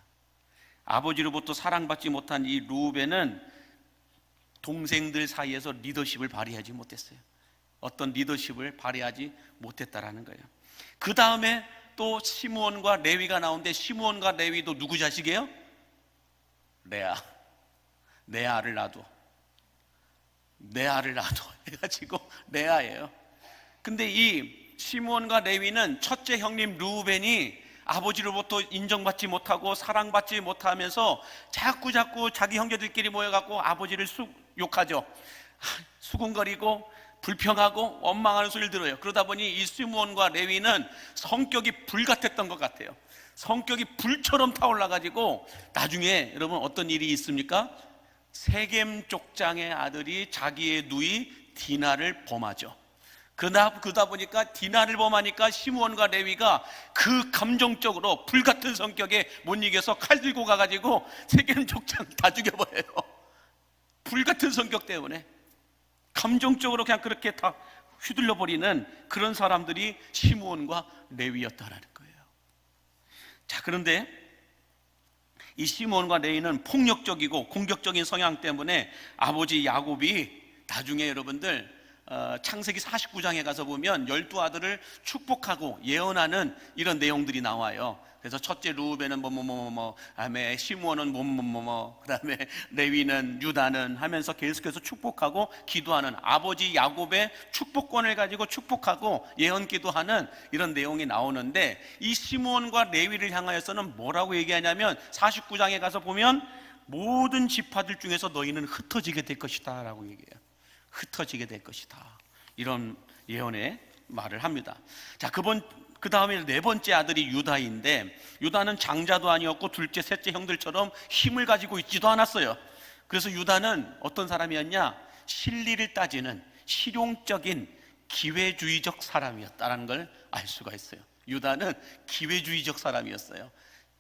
아버지로부터 사랑받지 못한 이 루벤은 동생들 사이에서 리더십을 발휘하지 못했어요. 어떤 리더십을 발휘하지 못했다라는 거예요. 그 다음에 또 시므온과 레위가 나오는데, 시므온과 레위도 누구 자식이에요? 레아를 놔둬 해가지고 레아예요. 근데 이 시므온과 레위는 첫째 형님 루벤이 아버지로부터 인정받지 못하고 사랑받지 못하면서 자꾸 자기 형제들끼리 모여갖고 아버지를 욕하죠. 수군거리고 불평하고 원망하는 소리를 들어요. 그러다 보니 이 시므온과 레위는 성격이 불 같았던 것 같아요. 성격이 불처럼 타올라가지고 나중에 여러분 어떤 일이 있습니까? 세겜 족장의 아들이 자기의 누이 디나를 범하죠. 그러다 보니까 디나를 범하니까 시므온과 레위가 그 감정적으로 불같은 성격에 못 이겨서 칼 들고 가가지고 세겜 족장 다 죽여버려요. 불같은 성격 때문에 감정적으로 그냥 그렇게 다 휘둘러버리는 그런 사람들이 시므온과 레위였다라는 거예요. 자, 그런데 이 시므온과 레위는 폭력적이고 공격적인 성향 때문에 아버지 야곱이 나중에 여러분들 창세기 49장에 가서 보면 12아들을 축복하고 예언하는 이런 내용들이 나와요. 그래서 첫째 루벤은 그다음에 시므온은 그다음에 레위는, 유다는 하면서 계속해서 축복하고 기도하는, 아버지 야곱의 축복권을 가지고 축복하고 예언 기도하는 이런 내용이 나오는데, 이 시므온과 레위를 향하여서는 뭐라고 얘기하냐면 49장에 가서 보면 모든 지파들 중에서 너희는 흩어지게 될 것이다 라고 얘기해요. 흩어지게 될 것이다, 이런 예언의 말을 합니다. 자, 그 다음에 네 번째 아들이 유다인데, 유다는 장자도 아니었고 둘째 셋째 형들처럼 힘을 가지고 있지도 않았어요. 그래서 유다는 어떤 사람이었냐? 실리를 따지는 실용적인 기회주의적 사람이었다는 걸 알 수가 있어요. 유다는 기회주의적 사람이었어요.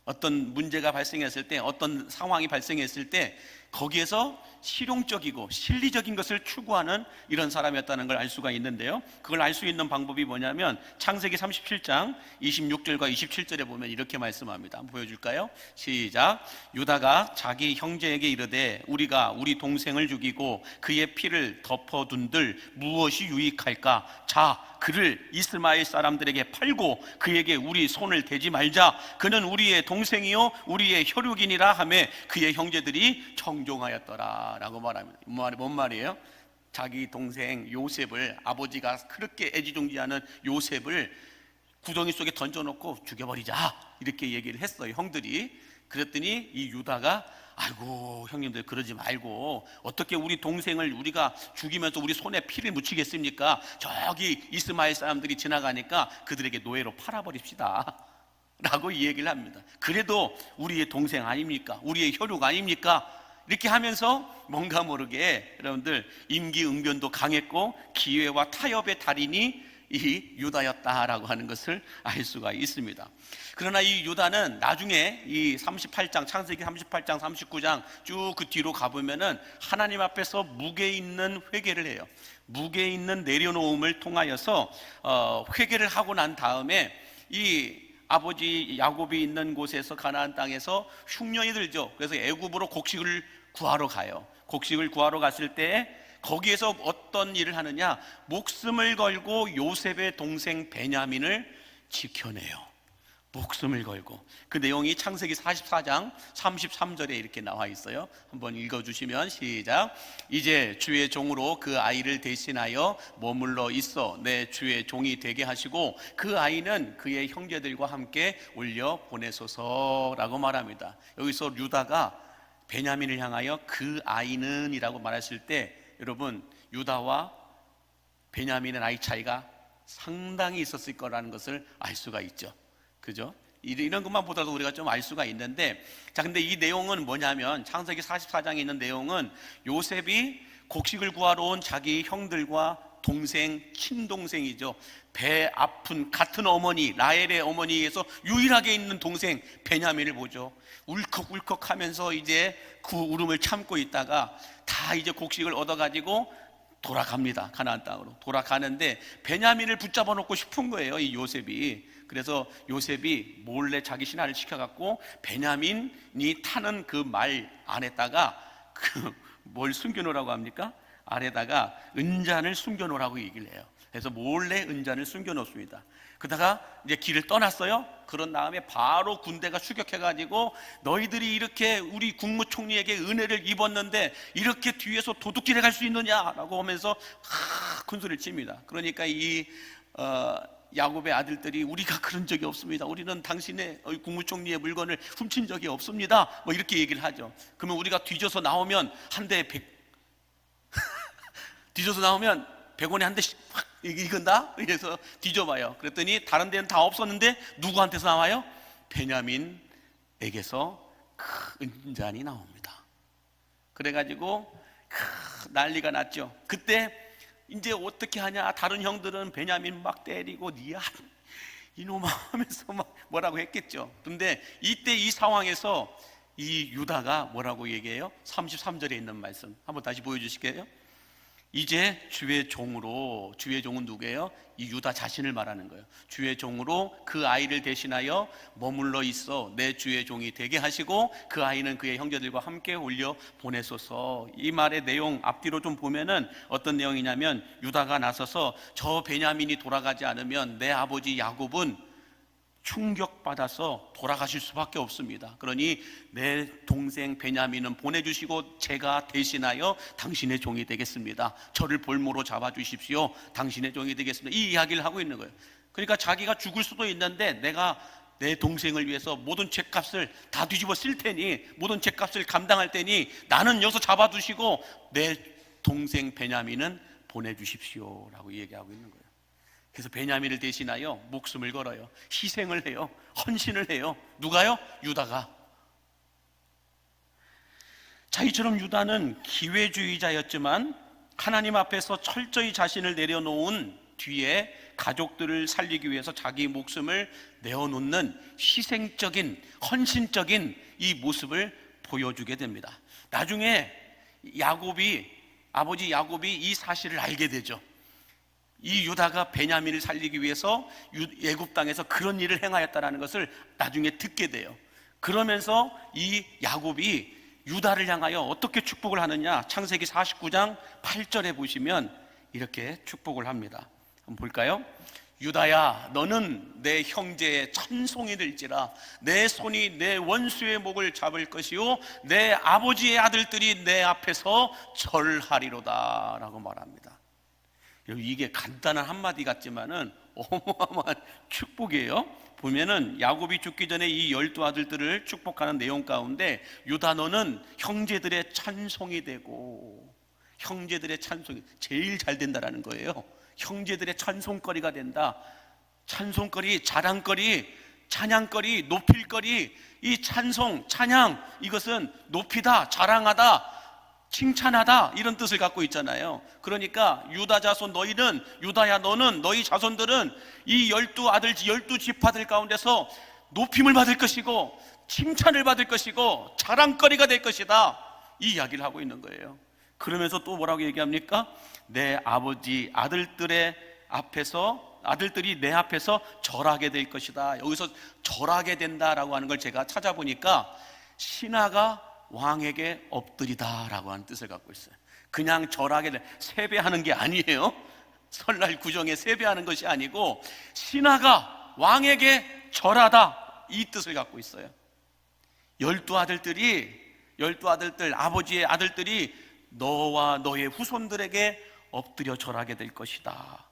어떤 문제가 발생했을 때, 어떤 상황이 발생했을 때 거기에서 실용적이고 실리적인 것을 추구하는 이런 사람이었다는 걸 알 수가 있는데요, 그걸 알 수 있는 방법이 뭐냐면 창세기 37장 26절과 27절에 보면 이렇게 말씀합니다. 한번 보여줄까요? 시작. 유다가 자기 형제에게 이르되 우리가 우리 동생을 죽이고 그의 피를 덮어둔들 무엇이 유익할까? 자, 그를 이스마엘 사람들에게 팔고 그에게 우리 손을 대지 말자. 그는 우리의 동생이요 우리의 혈육이니라 하며 그의 형제들이 청종하였더라 라고 말합니다. 뭔 말이에요? 자기 동생 요셉을, 아버지가 그렇게 애지중지하는 요셉을 구덩이 속에 던져놓고 죽여버리자, 이렇게 얘기를 했어요, 형들이. 그랬더니 이 유다가 아이고 형님들 그러지 말고 어떻게 우리 동생을 우리가 죽이면서 우리 손에 피를 묻히겠습니까? 저기 이스마엘 사람들이 지나가니까 그들에게 노예로 팔아버립시다. 라고 이 얘기를 합니다. 그래도 우리의 동생 아닙니까? 우리의 혈육 아닙니까? 이렇게 하면서 뭔가 모르게 여러분들 임기응변도 강했고 기회와 타협의 달인이 이 유다였다라고 하는 것을 알 수가 있습니다. 그러나 이 유다는 나중에 이 38장 창세기 38장 39장 쭉 그 뒤로 가보면은 하나님 앞에서 무게 있는 회개를 해요. 무게 있는 내려놓음을 통하여서 회개를 하고 난 다음에 이 아버지 야곱이 있는 곳에서 가나안 땅에서 흉년이 들죠. 그래서 애굽으로 곡식을 구하러 가요. 곡식을 구하러 갔을 때 거기에서 어떤 일을 하느냐, 목숨을 걸고 요셉의 동생 베냐민을 지켜내요. 목숨을 걸고. 그 내용이 창세기 44장 33절에 이렇게 나와 있어요. 한번 읽어주시면 시작. 이제 주의 종으로 그 아이를 대신하여 머물러 있어 내 주의 종이 되게 하시고 그 아이는 그의 형제들과 함께 올려 보내소서라고 말합니다. 여기서 유다가 베냐민을 향하여 그 아이는 이라고 말했을 때 여러분, 유다와 베냐민의 나이 차이가 상당히 있었을 거라는 것을 알 수가 있죠. 그죠? 이런 것만 보더라도 우리가 좀 알 수가 있는데, 자, 근데 이 내용은 뭐냐면 창세기 44장에 있는 내용은 요셉이 곡식을 구하러 온 자기 형들과 동생, 친동생이죠. 배 아픈 같은 어머니, 라헬의 어머니에서 유일하게 있는 동생 베냐민을 보죠. 울컥울컥 하면서 이제 그 울음을 참고 있다가 다 이제 곡식을 얻어가지고 돌아갑니다. 가나안 땅으로 돌아가는데 베냐민을 붙잡아 놓고 싶은 거예요, 이 요셉이. 그래서 요셉이 몰래 자기 신하를 시켜갖고 베냐민이 타는 그 말 안에다가 뭘 숨겨놓으라고 합니까? 아래다가 은잔을 숨겨놓으라고 얘기를 해요. 그래서 몰래 은잔을 숨겨놓습니다. 그러다가 이제 길을 떠났어요. 그런 다음에 바로 군대가 추격해가지고 너희들이 이렇게 우리 국무총리에게 은혜를 입었는데 이렇게 뒤에서 도둑질해 갈 수 있느냐라고 하면서 큰 소리를 칩니다. 그러니까 이 야곱의 아들들이 우리가 그런 적이 없습니다. 우리는 당신의 국무총리의 물건을 훔친 적이 없습니다. 뭐 이렇게 얘기를 하죠. 그러면 우리가 뒤져서 나오면 한 대에 100 뒤져서 나오면 100원에 한 대씩 확 이건다? 그래서 뒤져봐요. 그랬더니 다른 데는 다 없었는데 누구한테서 나와요? 베냐민에게서 큰 은잔이 나옵니다. 그래가지고 난리가 났죠. 그때 이제 어떻게 하냐? 다른 형들은 베냐민 막 때리고 니야 이놈아 하면서 막 뭐라고 했겠죠. 그런데 이때 이 상황에서 이 유다가 뭐라고 얘기해요? 33절에 있는 말씀 한번 다시 보여주실게요. 이제 주의 종으로, 주의 종은 누구예요? 이 유다 자신을 말하는 거예요. 주의 종으로 그 아이를 대신하여 머물러 있어 내 주의 종이 되게 하시고 그 아이는 그의 형제들과 함께 올려 보내소서. 이 말의 내용 앞뒤로 좀 보면은 어떤 내용이냐면 유다가 나서서 저 베냐민이 돌아가지 않으면 내 아버지 야곱은 충격받아서 돌아가실 수밖에 없습니다. 그러니 내 동생 베냐민은 보내주시고 제가 대신하여 당신의 종이 되겠습니다. 저를 볼모로 잡아주십시오. 당신의 종이 되겠습니다. 이 이야기를 하고 있는 거예요. 그러니까 자기가 죽을 수도 있는데 내가 내 동생을 위해서 모든 죄값을 다 뒤집어 쓸 테니, 모든 죄값을 감당할 테니 나는 여기서 잡아두시고 내 동생 베냐민은 보내주십시오 라고 얘기하고 있는 거예요. 그래서 베냐민을 대신하여 목숨을 걸어요. 희생을 해요. 헌신을 해요. 누가요? 유다가. 자, 이처럼 유다는 기회주의자였지만 하나님 앞에서 철저히 자신을 내려놓은 뒤에 가족들을 살리기 위해서 자기 목숨을 내어놓는 희생적인, 헌신적인 이 모습을 보여주게 됩니다. 나중에 아버지 야곱이 이 사실을 알게 되죠. 이 유다가 베냐민을 살리기 위해서 애굽 땅에서 그런 일을 행하였다는 것을 나중에 듣게 돼요. 그러면서 이 야곱이 유다를 향하여 어떻게 축복을 하느냐, 창세기 49장 8절에 보시면 이렇게 축복을 합니다. 한번 볼까요? 유다야, 너는 내 형제의 찬송이 될지라. 내 손이 내 원수의 목을 잡을 것이요 내 아버지의 아들들이 내 앞에서 절하리로다 라고 말합니다. 이게 간단한 한마디 같지만은 어마어마한 축복이에요. 보면은 야곱이 죽기 전에 이 12아들들을 축복하는 내용 가운데 유다 너는 형제들의 찬송이 되고, 형제들의 찬송이 제일 잘 된다라는 거예요. 형제들의 찬송거리가 된다. 찬송거리, 자랑거리, 찬양거리, 높일거리, 이 찬송, 찬양, 이것은 높이다, 자랑하다, 칭찬하다, 이런 뜻을 갖고 있잖아요. 그러니까 유다 자손 너희는, 유다야 너는, 너희 자손들은 이 12아들, 12지파들 가운데서 높임을 받을 것이고 칭찬을 받을 것이고 자랑거리가 될 것이다, 이 이야기를 하고 있는 거예요. 그러면서 또 뭐라고 얘기합니까? 내 아버지 아들들의 앞에서, 아들들이 내 앞에서 절하게 될 것이다. 여기서 절하게 된다라고 하는 걸 제가 찾아보니까 신하가 왕에게 엎드리다 라고 하는 뜻을 갖고 있어요. 그냥 절하게, 세배하는 게 아니에요. 설날 구정에 세배하는 것이 아니고 신하가 왕에게 절하다, 이 뜻을 갖고 있어요. 12아들들, 아버지의 아들들이 너와 너의 후손들에게 엎드려 절하게 될 것이다.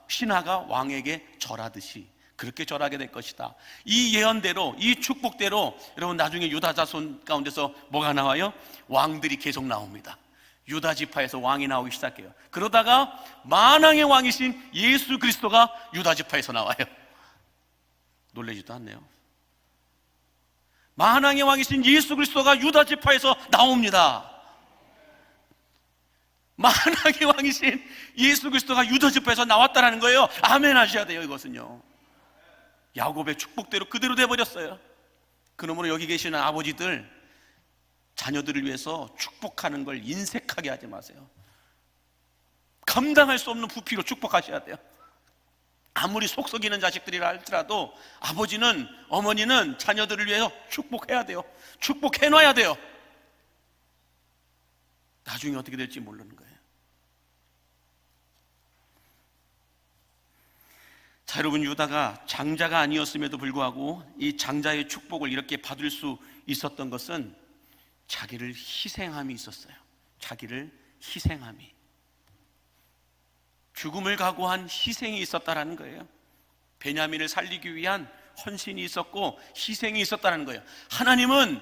신하가 왕에게 절하듯이 그렇게 절하게 될 것이다. 이 예언대로, 이 축복대로 여러분 나중에 유다 자손 가운데서 뭐가 나와요? 왕들이 계속 나옵니다. 유다 지파에서 왕이 나오기 시작해요. 그러다가 만왕의 왕이신 예수 그리스도가 유다 지파에서 나와요. 놀라지도 않네요. 만왕의 왕이신 예수 그리스도가 유다 지파에서 나옵니다. 만왕의 왕이신 예수 그리스도가 유다 지파에서 나왔다라는 거예요. 아멘 하셔야 돼요. 이것은요, 야곱의 축복대로 그대로 돼버렸어요. 그러므로 여기 계시는 아버지들, 자녀들을 위해서 축복하는 걸 인색하게 하지 마세요. 감당할 수 없는 부피로 축복하셔야 돼요. 아무리 속 썩이는 자식들이라 할지라도 아버지는, 어머니는 자녀들을 위해서 축복해야 돼요. 축복해놔야 돼요. 나중에 어떻게 될지 모르는 거예요. 자, 여러분, 유다가 장자가 아니었음에도 불구하고 이 장자의 축복을 이렇게 받을 수 있었던 것은 자기를 희생함이 있었어요. 자기를 희생함이, 죽음을 각오한 희생이 있었다라는 거예요. 베냐민을 살리기 위한 헌신이 있었고 희생이 있었다는 거예요. 하나님은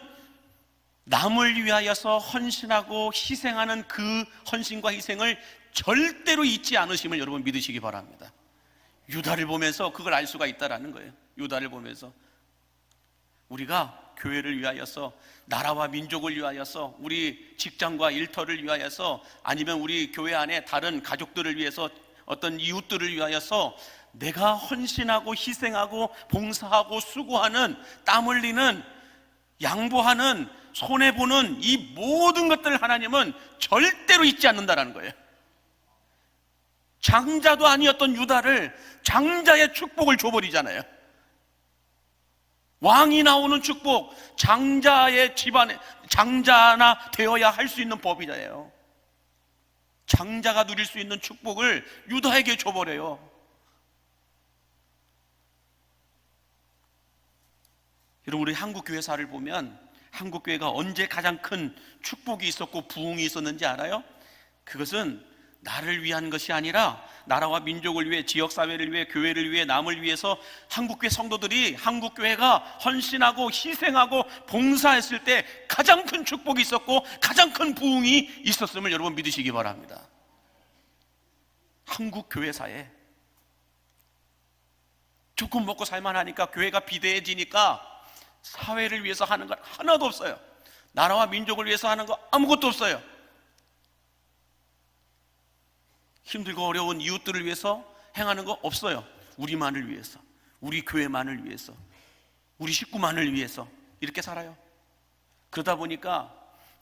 남을 위하여서 헌신하고 희생하는 그 헌신과 희생을 절대로 잊지 않으심을 여러분 믿으시기 바랍니다. 유다를 보면서 그걸 알 수가 있다라는 거예요. 유다를 보면서 우리가 교회를 위하여서, 나라와 민족을 위하여서, 우리 직장과 일터를 위하여서, 아니면 우리 교회 안에 다른 가족들을 위해서, 어떤 이웃들을 위하여서 내가 헌신하고 희생하고 봉사하고 수고하는, 땀 흘리는, 양보하는, 손해보는 이 모든 것들을 하나님은 절대로 잊지 않는다라는 거예요. 장자도 아니었던 유다를 장자의 축복을 줘버리잖아요. 왕이 나오는 축복, 장자의 집안에, 장자나 되어야 할 수 있는 법이잖아요. 장자가 누릴 수 있는 축복을 유다에게 줘버려요. 여러분, 우리 한국교회사를 보면 한국교회가 언제 가장 큰 축복이 있었고 부흥이 있었는지 알아요? 그것은 나를 위한 것이 아니라 나라와 민족을 위해, 지역사회를 위해, 교회를 위해, 남을 위해서 한국교회 성도들이, 한국교회가 헌신하고 희생하고 봉사했을 때 가장 큰 축복이 있었고 가장 큰 부흥이 있었음을 여러분 믿으시기 바랍니다. 한국교회사에 조금 먹고 살만하니까, 교회가 비대해지니까 사회를 위해서 하는 건 하나도 없어요. 나라와 민족을 위해서 하는 거 아무것도 없어요. 힘들고 어려운 이웃들을 위해서 행하는 거 없어요. 우리만을 위해서, 우리 교회만을 위해서, 우리 식구만을 위해서 이렇게 살아요. 그러다 보니까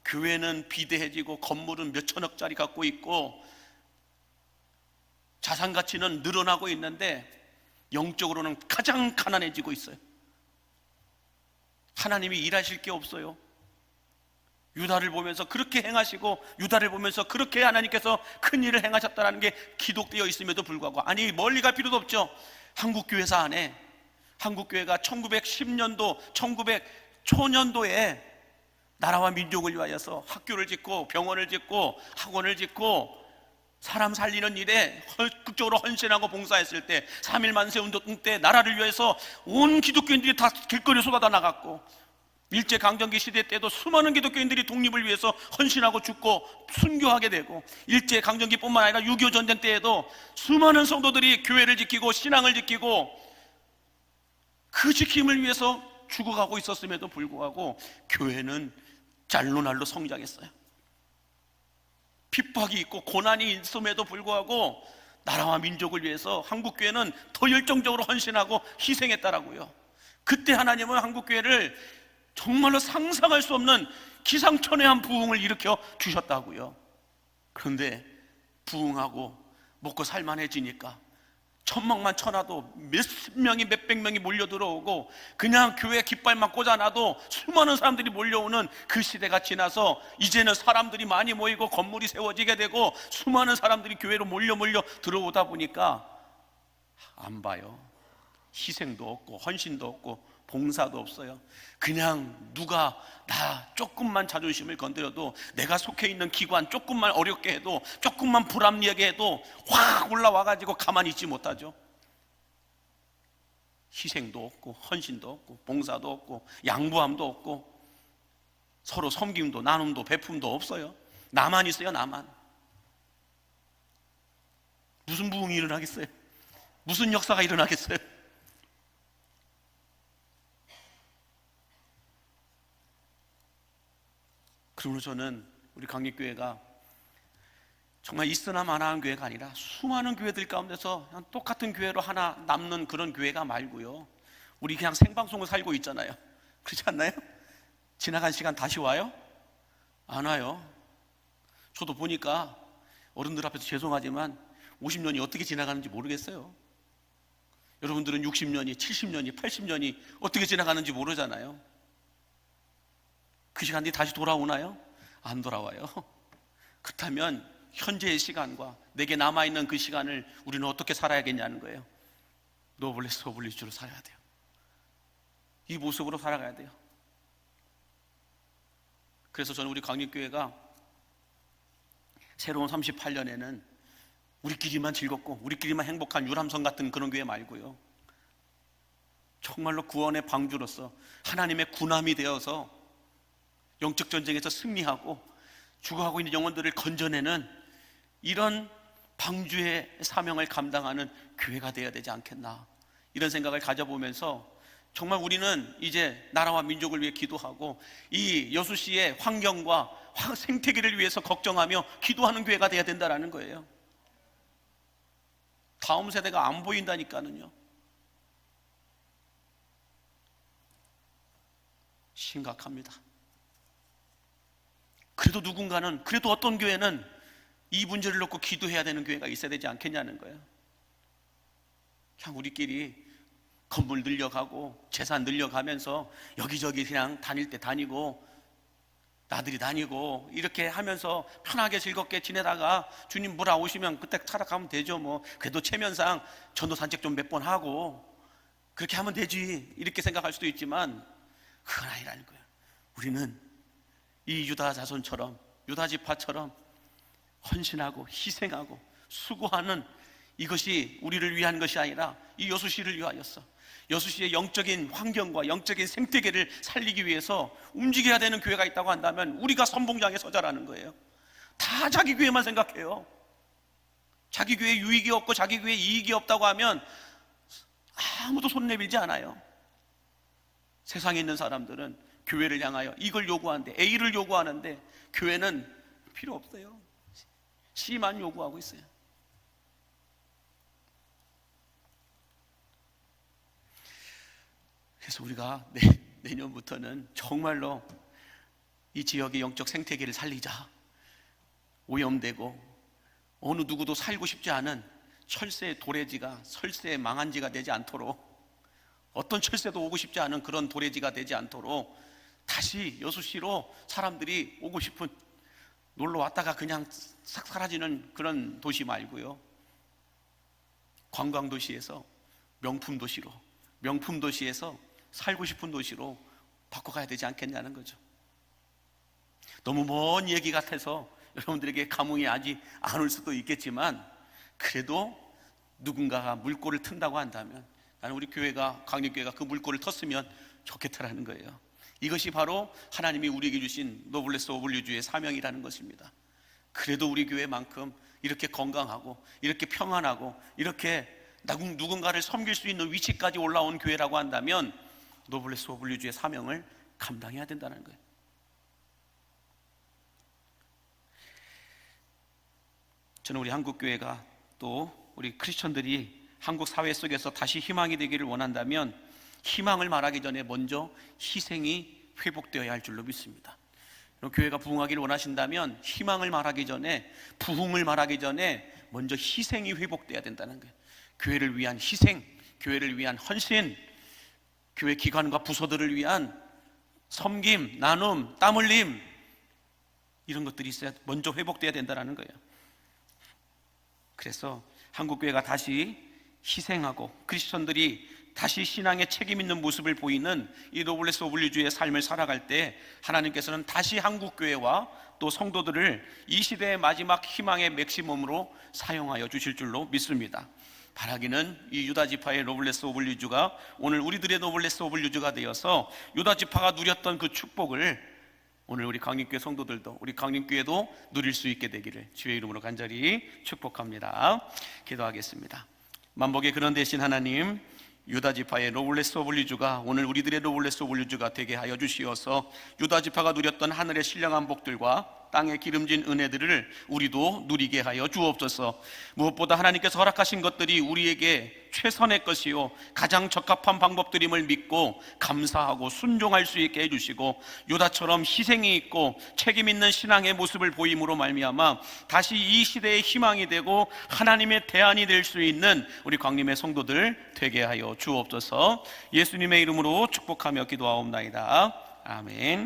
교회는 비대해지고 건물은 몇 천억짜리 갖고 있고 자산 가치는 늘어나고 있는데 영적으로는 가장 가난해지고 있어요. 하나님이 일하실 게 없어요. 유다를 보면서 그렇게 행하시고, 유다를 보면서 그렇게 하나님께서 큰 일을 행하셨다는 게 기록되어 있음에도 불구하고, 아니 멀리 갈 필요도 없죠. 한국교회사 안에, 한국교회가 1910년도, 1900초년도에 나라와 민족을 위하여서 학교를 짓고 병원을 짓고 학원을 짓고 사람 살리는 일에 극적으로 헌신하고 봉사했을 때, 3.1 만세운동 때 나라를 위해서 온 기독교인들이 다 길거리에 쏟아져 나갔고, 일제강점기 시대 때도 수많은 기독교인들이 독립을 위해서 헌신하고 죽고 순교하게 되고, 일제강점기뿐만 아니라 6.25 전쟁 때에도 수많은 성도들이 교회를 지키고 신앙을 지키고 그 지킴을 위해서 죽어가고 있었음에도 불구하고 교회는 잘로날로 성장했어요. 핍박이 있고 고난이 있음에도 불구하고 나라와 민족을 위해서 한국교회는 더 열정적으로 헌신하고 희생했다라고요. 그때 하나님은 한국교회를 정말로 상상할 수 없는 기상천외한 부흥을 일으켜 주셨다고요. 그런데 부흥하고 먹고 살만해지니까 천막만 쳐놔도 몇십 명이 몇백 명이 몰려 들어오고 그냥 교회 깃발만 꽂아놔도 수많은 사람들이 몰려오는 그 시대가 지나서 이제는 사람들이 많이 모이고 건물이 세워지게 되고 수많은 사람들이 교회로 몰려 들어오다 보니까 안 봐요. 희생도 없고 헌신도 없고 봉사도 없어요. 그냥 누가 나 조금만 자존심을 건드려도, 내가 속해 있는 기관 조금만 어렵게 해도, 조금만 불합리하게 해도 확 올라와가지고 가만히 있지 못하죠. 희생도 없고 헌신도 없고 봉사도 없고 양보함도 없고 서로 섬김도 나눔도 베품도 없어요. 나만 있어요. 나만. 무슨 부흥이 일어나겠어요? 무슨 역사가 일어나겠어요? 그러므로 저는 우리 강립교회가 정말 있으나 마나한 교회가 아니라 수많은 교회들 가운데서 그냥 똑같은 교회로 하나 남는 그런 교회가 말고요, 우리 그냥 생방송을 살고 있잖아요. 그렇지 않나요? 지나간 시간 다시 와요? 안 와요. 저도 보니까 어른들 앞에서 죄송하지만 50년이 어떻게 지나가는지 모르겠어요. 여러분들은 60년이, 70년이, 80년이 어떻게 지나가는지 모르잖아요. 그 시간이 다시 돌아오나요? 안 돌아와요. 그렇다면 현재의 시간과 내게 남아있는 그 시간을 우리는 어떻게 살아야겠냐는 거예요. 노블레스 오블리주로 살아야 돼요. 이 모습으로 살아가야 돼요. 그래서 저는 우리 강립교회가 새로운 38년에는 우리끼리만 즐겁고 우리끼리만 행복한 유람선 같은 그런 교회 말고요, 정말로 구원의 방주로서 하나님의 군함이 되어서 영적 전쟁에서 승리하고 죽어가고 있는 영혼들을 건져내는 이런 방주의 사명을 감당하는 교회가 되어야 되지 않겠나, 이런 생각을 가져보면서 정말 우리는 이제 나라와 민족을 위해 기도하고 이 여수시의 환경과 생태계를 위해서 걱정하며 기도하는 교회가 되어야 된다는 거예요. 다음 세대가 안 보인다니까는요. 심각합니다. 그래도 누군가는, 그래도 어떤 교회는 이 문제를 놓고 기도해야 되는 교회가 있어야 되지 않겠냐는 거예요. 그냥 우리끼리 건물 늘려가고 재산 늘려가면서 여기저기 그냥 다닐 때 다니고 나들이 다니고 이렇게 하면서 편하게 즐겁게 지내다가 주님 몰아오시면 그때 살아가면 되죠. 뭐 그래도 체면상 전도 산책 좀 몇 번 하고 그렇게 하면 되지, 이렇게 생각할 수도 있지만 그건 아니라는 거예요. 우리는 이 유다 자손처럼, 유다 지파처럼 헌신하고 희생하고 수고하는, 이것이 우리를 위한 것이 아니라 이 여수시를 위하여서 여수시의 영적인 환경과 영적인 생태계를 살리기 위해서 움직여야 되는 교회가 있다고 한다면 우리가 선봉장에 서자라는 거예요. 다 자기 교회만 생각해요. 자기 교회에 유익이 없고 자기 교회에 이익이 없다고 하면 아무도 손 내밀지 않아요. 세상에 있는 사람들은 교회를 향하여 이걸 요구하는데, A를 요구하는데 교회는 필요 없어요. C만 요구하고 있어요. 그래서 우리가 내년부터는 정말로 이 지역의 영적 생태계를 살리자. 오염되고 어느 누구도 살고 싶지 않은 철새의 도래지가 설새의 망한지가 되지 않도록, 어떤 철새도 오고 싶지 않은 그런 도래지가 되지 않도록 다시 여수시로 사람들이 오고 싶은, 놀러 왔다가 그냥 싹 사라지는 그런 도시 말고요, 관광도시에서 명품도시로, 명품도시에서 살고 싶은 도시로 바꿔가야 되지 않겠냐는 거죠. 너무 먼 얘기 같아서 여러분들에게 감흥이 아직 안 올 수도 있겠지만, 그래도 누군가가 물꼬를 튼다고 한다면 나는 우리 교회가, 강립교회가 그 물꼬를 텄으면 좋겠다라는 거예요. 이것이 바로 하나님이 우리에게 주신 노블레스 오블리주의 사명이라는 것입니다. 그래도 우리 교회만큼 이렇게 건강하고 이렇게 평안하고 이렇게 누군가를 섬길 수 있는 위치까지 올라온 교회라고 한다면 노블레스 오브 리주의 사명을 감당해야 된다는 거예요. 저는 우리 한국교회가 또 우리 크리스천들이 한국 사회 속에서 다시 희망이 되기를 원한다면 희망을 말하기 전에 먼저 희생이 회복되어야 할 줄로 믿습니다. 교회가 부흥하기를 원하신다면 희망을 말하기 전에, 부흥을 말하기 전에 먼저 희생이 회복되어야 된다는 거예요. 교회를 위한 희생, 교회를 위한 헌신, 교회 기관과 부서들을 위한 섬김, 나눔, 땀 흘림, 이런 것들이 있어야 먼저 회복되어야 된다는 거예요. 그래서 한국교회가 다시 희생하고 크리스천들이 다시 신앙의 책임 있는 모습을 보이는 이 노블레스 오브 리주의 삶을 살아갈 때 하나님께서는 다시 한국교회와 또 성도들을 이 시대의 마지막 희망의 맥시멈으로 사용하여 주실 줄로 믿습니다. 바라기는 이 유다지파의 노블레스 오브 리주가 오늘 우리들의 노블레스 오브 리주가 되어서 유다지파가 누렸던 그 축복을 오늘 우리 강림교회 성도들도, 우리 강림교회도 누릴 수 있게 되기를 주의 이름으로 간절히 축복합니다. 기도하겠습니다. 만복의 근원 되신 하나님, 유다지파의 노블레스 오브 리주가 오늘 우리들의 노블레스 오브 리주가 되게 하여 주시어서 유다지파가 누렸던 하늘의 신령한 복들과 땅에 기름진 은혜들을 우리도 누리게 하여 주옵소서. 무엇보다 하나님께서 허락하신 것들이 우리에게 최선의 것이요 가장 적합한 방법들임을 믿고 감사하고 순종할 수 있게 해주시고, 유다처럼 희생이 있고 책임 있는 신앙의 모습을 보임으로 말미암아 다시 이 시대의 희망이 되고 하나님의 대안이 될 수 있는 우리 광림의 성도들 되게 하여 주옵소서. 예수님의 이름으로 축복하며 기도하옵나이다. 아멘.